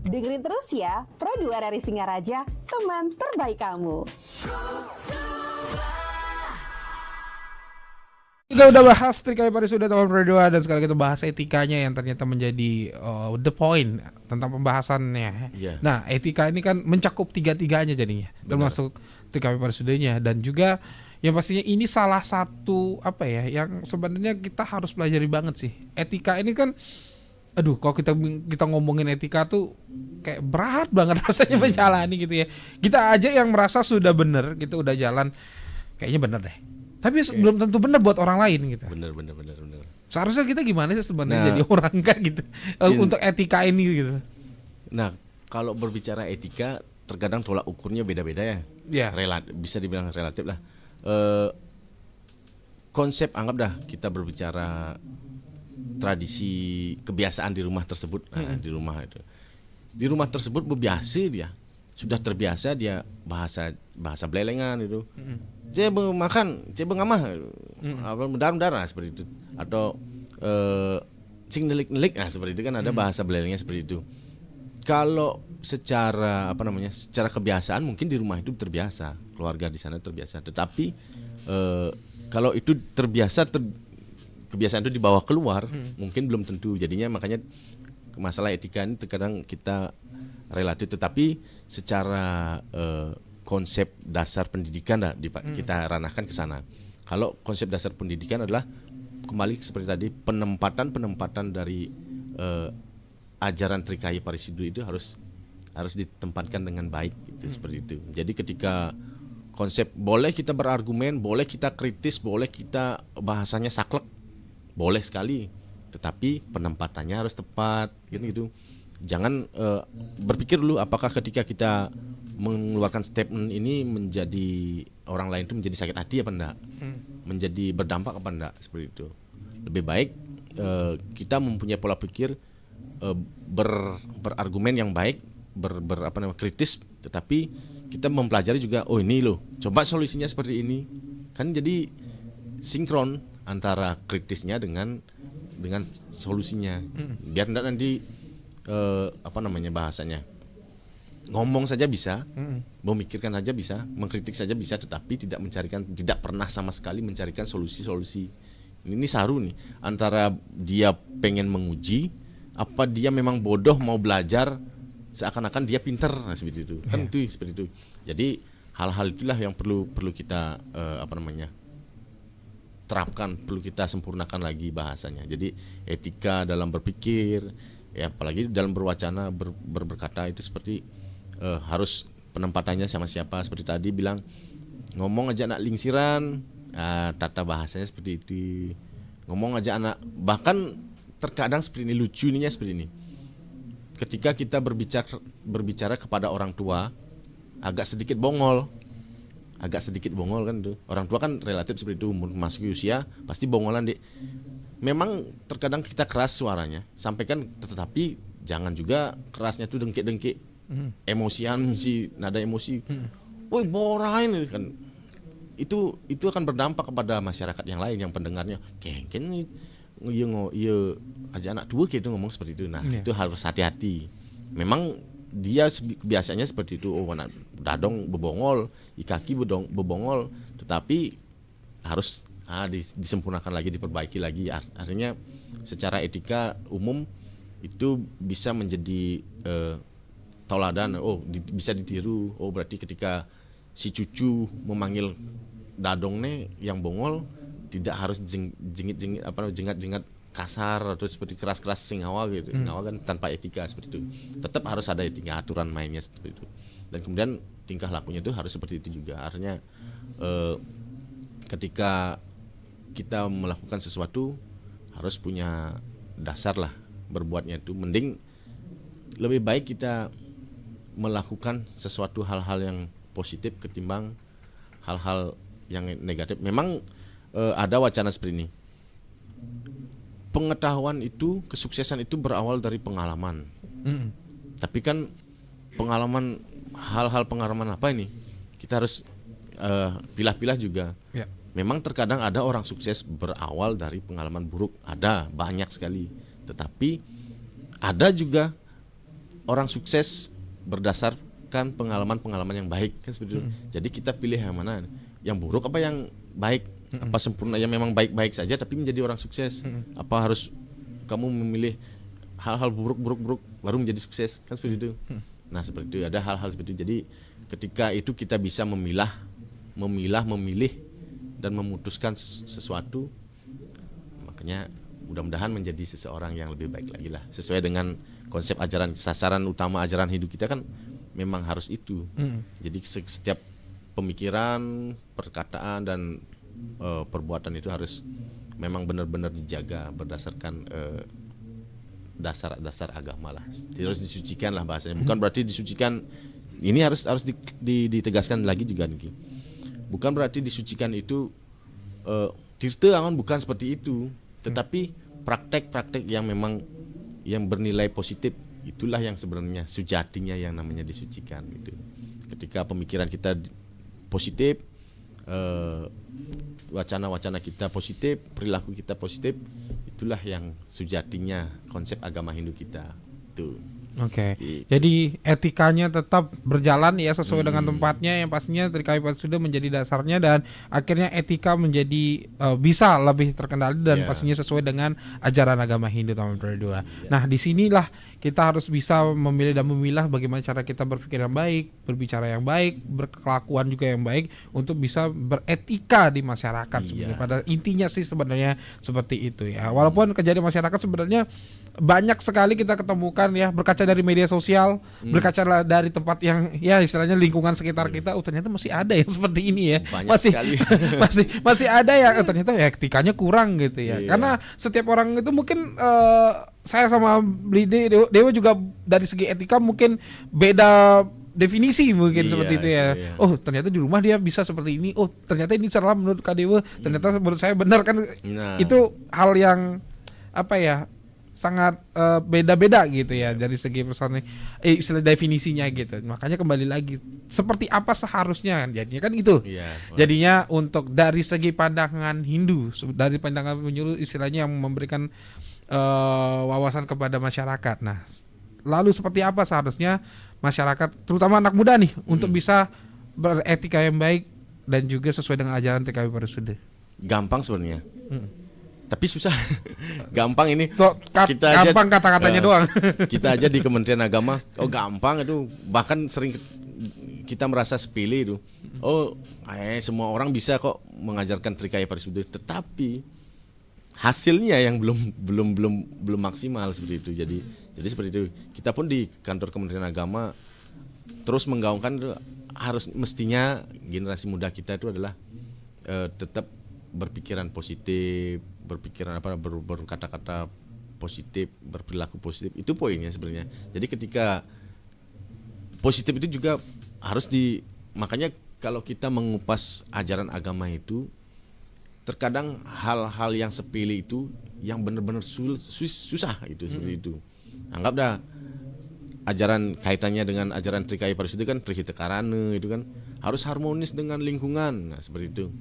dengerin terus ya, Pro2 dari Singaraja, teman terbaik kamu. Kita udah bahas Trikai Parisuda tahun Pro2 dan sekarang kita bahas etikanya yang ternyata menjadi the point tentang pembahasannya. Yeah. Nah, etika ini kan mencakup tiga-tiganya jadinya, termasuk Trikai Parisudanya dan juga yang pastinya ini salah satu apa ya yang sebenarnya kita harus pelajari banget sih. Etika ini kan kalau kita ngomongin etika tuh kayak berat banget rasanya menjalani gitu ya. Kita aja yang merasa sudah benar, gitu udah jalan kayaknya benar deh. Tapi belum tentu benar buat orang lain gitu. Benar. Seharusnya kita gimana sih sebenarnya jadi orang kayak gitu untuk etika ini gitu. Nah, kalau berbicara etika, terkadang tolak ukurnya beda-beda ya. Yeah. Bisa dibilang relatif lah. Konsep anggap dah kita berbicara tradisi kebiasaan di rumah tersebut. Nah, di rumah tersebut sudah terbiasa dia bahasa belelengan itu. Cebe makan, cebe ngamah, mendarah seperti itu, atau cing nelik, seperti itu kan ada bahasa belelengnya seperti itu. Kalau secara secara kebiasaan mungkin di rumah itu terbiasa, keluarga di sana terbiasa. Tetapi kalau itu kebiasaan itu dibawa keluar, mungkin belum tentu. Jadinya makanya masalah etika ini terkadang kita relatif, tetapi secara konsep dasar pendidikan kita ranahkan ke sana. Kalau konsep dasar pendidikan adalah kembali seperti tadi, penempatan dari ajaran Trikai Parisuda itu harus ditempatkan dengan baik gitu, seperti itu. Jadi ketika konsep boleh kita berargumen, boleh kita kritis, boleh kita bahasanya saklek, boleh sekali, tetapi penempatannya harus tepat gitu. Jangan berpikir dulu apakah ketika kita mengeluarkan statement ini menjadi orang lain itu menjadi sakit hati apa enggak, menjadi berdampak apa enggak, seperti itu. Lebih baik kita mempunyai pola pikir berargumen yang baik, kritis, tetapi kita mempelajari juga, oh ini loh, coba solusinya seperti ini. Kan jadi sinkron antara kritisnya dengan solusinya. Biar tidak nanti bahasanya ngomong saja bisa, memikirkan saja bisa, mengkritik saja bisa, tetapi tidak pernah sama sekali mencarikan solusi-solusi. Ini saru nih antara dia pengen menguji, apa dia memang bodoh mau belajar seakan-akan dia pinter, seperti itu. Kan itu seperti itu. Jadi hal-hal itulah yang perlu kita terapkan, perlu kita sempurnakan lagi bahasanya. Jadi etika dalam berpikir, ya apalagi dalam berwacana, berkata itu seperti harus penempatannya sama siapa, seperti tadi bilang ngomong aja anak lingsiran, tata bahasanya seperti itu. Ngomong aja anak, bahkan terkadang seperti ini, lucu ininya seperti ini. Ketika kita berbicara kepada orang tua agak sedikit bongol kan tuh. Orang tua kan relatif seperti itu, masuk usia pasti bongolan, Dik. Memang terkadang kita keras suaranya, sampaikan, tetapi jangan juga kerasnya tuh dengkik-dengkik. Emosian sih, nada emosi. Woi, borain kan. Itu akan berdampak kepada masyarakat yang lain, yang pendengarnya. Kengken iya aja anak tua gitu ngomong seperti itu. Nah, itu harus hati-hati. Memang dia biasanya seperti itu, anak dadong bebongol, kaki bebongol, tetapi harus disempurnakan lagi, diperbaiki lagi. Artinya secara etika umum itu bisa menjadi tauladan, bisa ditiru. Berarti ketika si cucu memanggil dadongne yang bongol, tidak harus jengat-jengat kasar atau seperti keras-keras singawa gitu. Ngawa kan tanpa etika seperti itu. Tetap harus ada etika, aturan mainnya seperti itu. Dan kemudian tingkah lakunya itu harus seperti itu juga. Artinya ketika kita melakukan sesuatu harus punya dasar lah berbuatnya itu. Mending lebih baik kita melakukan sesuatu hal-hal yang positif ketimbang hal-hal yang negatif. Memang ada wacana seperti ini. Pengetahuan itu, kesuksesan itu berawal dari pengalaman. Tapi kan pengalaman, hal-hal pengalaman apa ini? Kita harus pilah-pilah juga. Memang terkadang ada orang sukses berawal dari pengalaman buruk, ada banyak sekali. Tetapi ada juga orang sukses berdasarkan pengalaman-pengalaman yang baik, kan seperti itu. Jadi kita pilih yang mana, yang buruk apa yang baik, apa sempurna yang memang baik-baik saja tapi menjadi orang sukses. Apa harus kamu memilih hal-hal buruk baru menjadi sukses, kan seperti itu. Nah seperti itu, ada hal-hal seperti itu. Jadi ketika itu kita bisa memilih dan memutuskan sesuatu, makanya mudah-mudahan menjadi seseorang yang lebih baik lagi lah, sesuai dengan konsep ajaran, sasaran utama ajaran hidup kita kan memang harus itu. Jadi setiap pemikiran, perkataan dan perbuatan itu harus memang benar-benar dijaga berdasarkan dasar agama lah. Harus disucikan lah bahasanya. Bukan berarti disucikan, ini harus ditegaskan lagi juga nih. Bukan berarti disucikan itu tirte angon, bukan seperti itu. Tetapi praktek-praktek yang memang yang bernilai positif, itulah yang sebenarnya sejatinya yang namanya disucikan gitu. Ketika pemikiran kita positif, wacana-wacana kita positif, perilaku kita positif, itulah yang sejatinya konsep agama Hindu kita itu. Oke. Jadi etikanya tetap berjalan ya sesuai dengan tempatnya, yang pastinya Trikayu Parisuda menjadi dasarnya, dan akhirnya etika menjadi bisa lebih terkendali dan pastinya sesuai dengan ajaran agama Hindu tahun 2022. Nah, disinilah kita harus bisa memilih dan memilah bagaimana cara kita berpikir yang baik, berbicara yang baik, berkelakuan juga yang baik untuk bisa beretika di masyarakat. Sebenarnya pada intinya sih sebenarnya seperti itu ya. Walaupun kejadian masyarakat sebenarnya banyak sekali kita ketemukan ya, berkaca dari media sosial, berkaca dari tempat yang ya istilahnya lingkungan sekitar kita, ternyata masih ada yang seperti ini ya. Banyak masih sekali. masih ada yang ternyata ya etikanya kurang gitu ya. Karena setiap orang itu mungkin saya sama Dewa juga dari segi etika mungkin beda definisi mungkin seperti itu ya. Oh, ternyata di rumah dia bisa seperti ini. Oh, ternyata ini salah menurut Kak Dewa. Ternyata menurut saya benar kan. Itu hal yang apa ya? sangat beda-beda gitu ya dari segi personal istilah definisinya gitu. Makanya kembali lagi seperti apa seharusnya jadinya kan gitu. Jadinya untuk dari segi pandangan Hindu, dari pandangan penyuluh istilahnya yang memberikan wawasan kepada masyarakat. Nah, lalu seperti apa seharusnya masyarakat terutama anak muda nih untuk bisa beretika yang baik dan juga sesuai dengan ajaran TKP Parisude. Gampang sebenarnya. Tapi susah. Gampang ini. Kita gampang aja, kata-katanya doang. Kita aja di Kementerian Agama, gampang itu. Bahkan sering kita merasa sepele itu. Semua orang bisa kok mengajarkan Trikaya Parisude. Tetapi hasilnya yang belum maksimal seperti itu. Jadi seperti itu. Kita pun di kantor Kementerian Agama terus menggaungkan itu, mestinya generasi muda kita itu adalah tetap berpikiran positif, berkata-kata positif, berperilaku positif. Itu poinnya sebenarnya. Jadi ketika positif itu juga harus makanya kalau kita mengupas ajaran agama itu, terkadang hal-hal yang sepele itu yang benar-benar susah itu seperti itu. Anggap dah ajaran kaitannya dengan ajaran Trikaya Parisude kan Trihita Karana itu kan harus harmonis dengan lingkungan. Nah, seperti itu.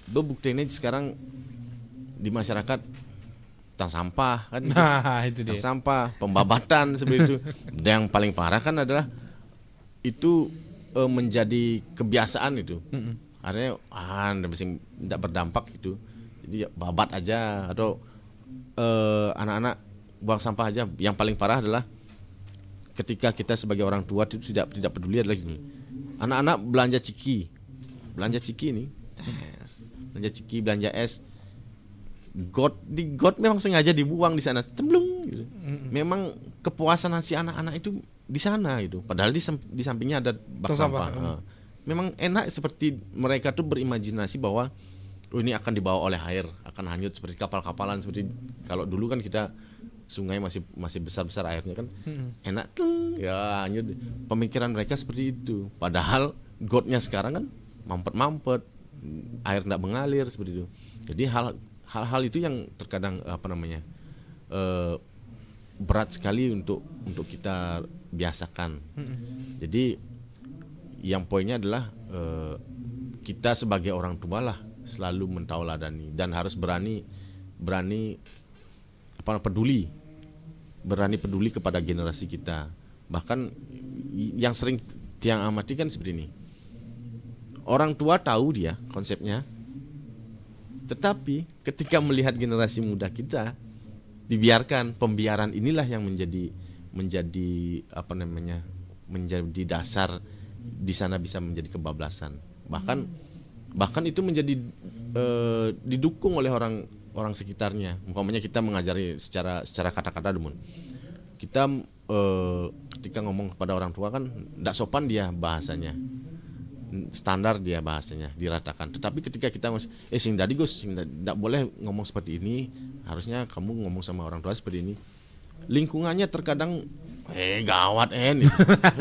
Buktinya sekarang di masyarakat tentang sampah kan, itu dia. Sampah, pembabatan seperti itu. Dan yang paling parah kan adalah itu menjadi kebiasaan itu. Artinya tidak berdampak gitu. Jadi babat aja atau anak-anak buang sampah aja. Yang paling parah adalah ketika kita sebagai orang tua itu tidak peduli adalah gini. Anak-anak belanja ciki ini. Belanja ciki, belanja es, got memang sengaja dibuang di sana, cemplung gitu. Memang kepuasan si anak-anak itu di sana itu, padahal di sampingnya ada bak sampah. Memang enak seperti mereka tuh berimajinasi bahwa ini akan dibawa oleh air, akan hanyut seperti kapal-kapalan, seperti kalau dulu kan kita sungai masih besar-besar airnya kan, enak tuh ya hanyut. Pemikiran mereka seperti itu, padahal gotnya sekarang kan mampet, air tidak mengalir seperti itu. Jadi hal-hal itu yang terkadang berat sekali untuk kita biasakan. Jadi yang poinnya adalah kita sebagai orang tua lah selalu mentauladani dan harus berani peduli kepada generasi kita. Bahkan yang sering tiang amati kan seperti ini. Orang tua tahu dia konsepnya, tetapi ketika melihat generasi muda kita dibiarkan, pembiaran inilah yang menjadi dasar di sana bisa menjadi kebablasan. Bahkan itu menjadi didukung oleh orang sekitarnya. Umpamanya kita mengajari secara kata-kata demun. Kita ketika ngomong kepada orang tua kan tidak sopan dia bahasanya. Standar dia bahasanya diratakan. Tetapi ketika kita sing tadi Gus, tidak boleh ngomong seperti ini, harusnya kamu ngomong sama orang tua seperti ini. Lingkungannya terkadang gawat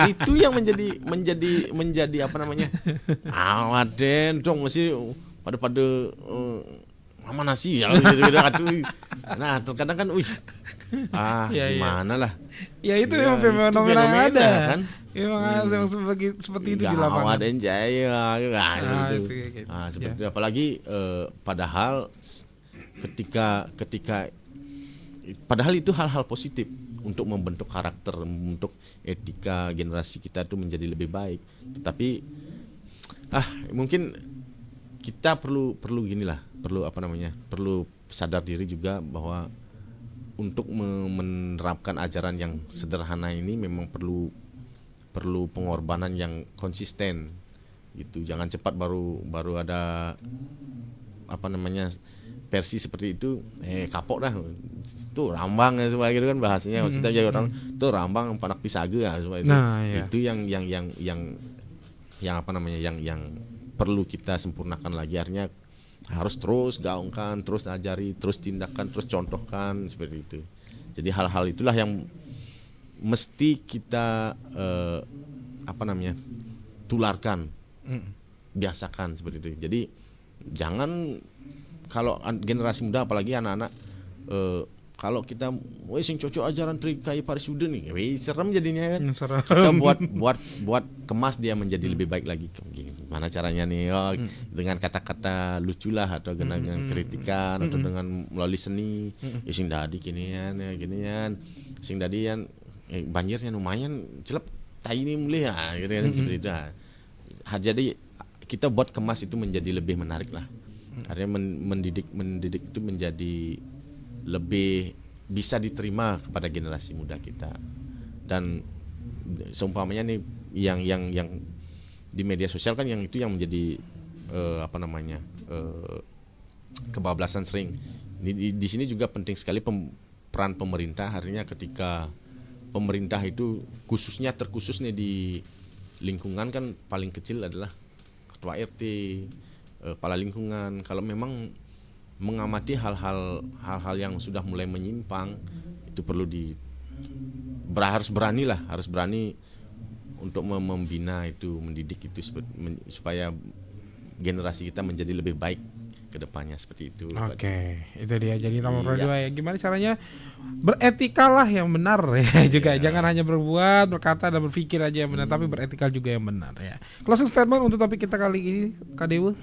itu yang menjadi awat dong mesti pada mama nasi ya gitu. Nah terkadang kan gimana lah ya itu memang fenomena yang ada kan. Memang seperti itu di lapangan. Seperti itu. Apalagi padahal ketika padahal itu hal-hal positif untuk membentuk karakter, membentuk etika generasi kita itu menjadi lebih baik. Tetapi mungkin kita perlu sadar diri juga bahwa untuk menerapkan ajaran yang sederhana ini memang perlu pengorbanan yang konsisten gitu. Jangan cepat baru ada versi seperti itu kapok dah tuh rambang ya semua gitu kan bahasanya. Kita jadi orang tuh rambang panak pisaga ya semua itu. Itu yang perlu kita sempurnakan lagi. Artinya harus terus gaungkan, terus ajari, terus tindakan, terus contohkan seperti itu. Jadi hal-hal itulah yang mesti kita tularkan, biasakan seperti itu. Jadi jangan kalau generasi muda apalagi anak-anak kalau kita sing cocok ajaran Trikai Parisude nih, serem jadinya kan. Serem. Kita buat kemas dia menjadi lebih baik lagi. Gimana caranya nih? Dengan kata-kata lucu lah atau dengan kritikan atau dengan melalui seni. Sing dadi ginian ya ginian. Sing dadi yan banjirnya lumayan celep tai ini mulai ya gitu kan seperti itu. Jadi kita buat kemas itu menjadi lebih menarik lah. Artinya mendidik itu menjadi lebih bisa diterima kepada generasi muda kita. Dan seumpamanya nih yang di media sosial kan yang itu yang menjadi kebablasan sering. Di sini juga penting sekali peran pemerintah. Artinya ketika pemerintah itu khususnya terkhusus nih di lingkungan kan paling kecil adalah ketua RT, kepala lingkungan. Kalau memang mengamati hal-hal yang sudah mulai menyimpang, itu perlu harus berani untuk membina itu, mendidik itu supaya generasi kita menjadi lebih baik ke depannya seperti itu. Oke, itu dia. Jadi nomor kedua ya, gimana caranya beretika lah yang benar ya juga. Jangan hanya berbuat, berkata dan berpikir aja yang benar, tapi beretika juga yang benar ya. Closing statement untuk topik kita kali ini, Kak Dewa.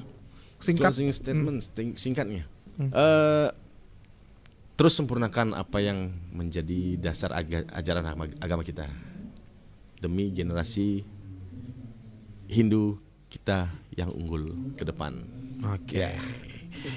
Singkat. Closing statement singkatnya. Terus sempurnakan apa yang menjadi dasar ajaran agama kita demi generasi Hindu kita yang unggul ke depan. Oke.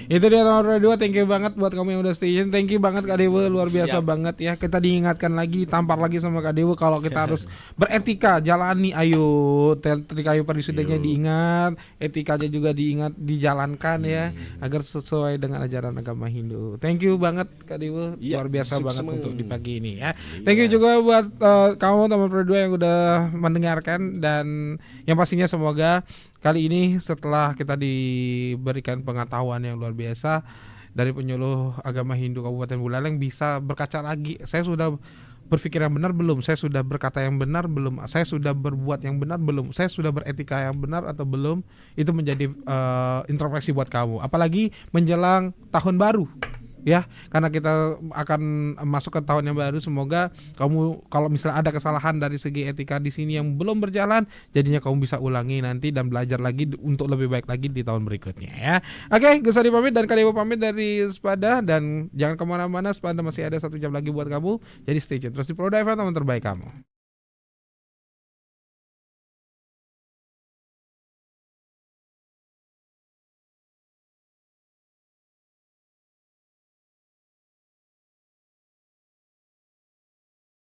Itu dia nomor 2. Thank you banget buat kamu yang udah station. Thank you banget Kak Dewa, luar biasa banget ya. Kita diingatkan lagi, tampar lagi sama Kak Dewa kalau kita harus beretika, jalani. Ayo, Trikai Parisudenya diingat, etikanya juga diingat, dijalankan ya, agar sesuai dengan ajaran agama Hindu. Thank you banget Kak Dewa, luar biasa banget untuk di pagi ini ya. Thank you juga buat kamu teman berdua yang udah mendengarkan, dan yang pastinya semoga kali ini setelah kita diberikan pengetahuan yang luar biasa dari penyuluh agama Hindu Kabupaten Buleleng, bisa berkaca lagi. Saya sudah berpikir yang benar belum? Saya sudah berkata yang benar belum? Saya sudah berbuat yang benar belum? Saya sudah beretika yang benar atau belum? Itu menjadi introspeksi buat kamu. Apalagi menjelang tahun baru. Ya, karena kita akan masuk ke tahun yang baru, semoga kamu kalau misalnya ada kesalahan dari segi etika di sini yang belum berjalan, jadinya kamu bisa ulangi nanti dan belajar lagi untuk lebih baik lagi di tahun berikutnya ya. Oke, Gus Adi pamit dan Kak Dewa pamit dari Sepada, dan jangan kemana-mana, Sepada masih ada 1 jam lagi buat kamu. Jadi stay tune terus di Pro FM, teman terbaik kamu.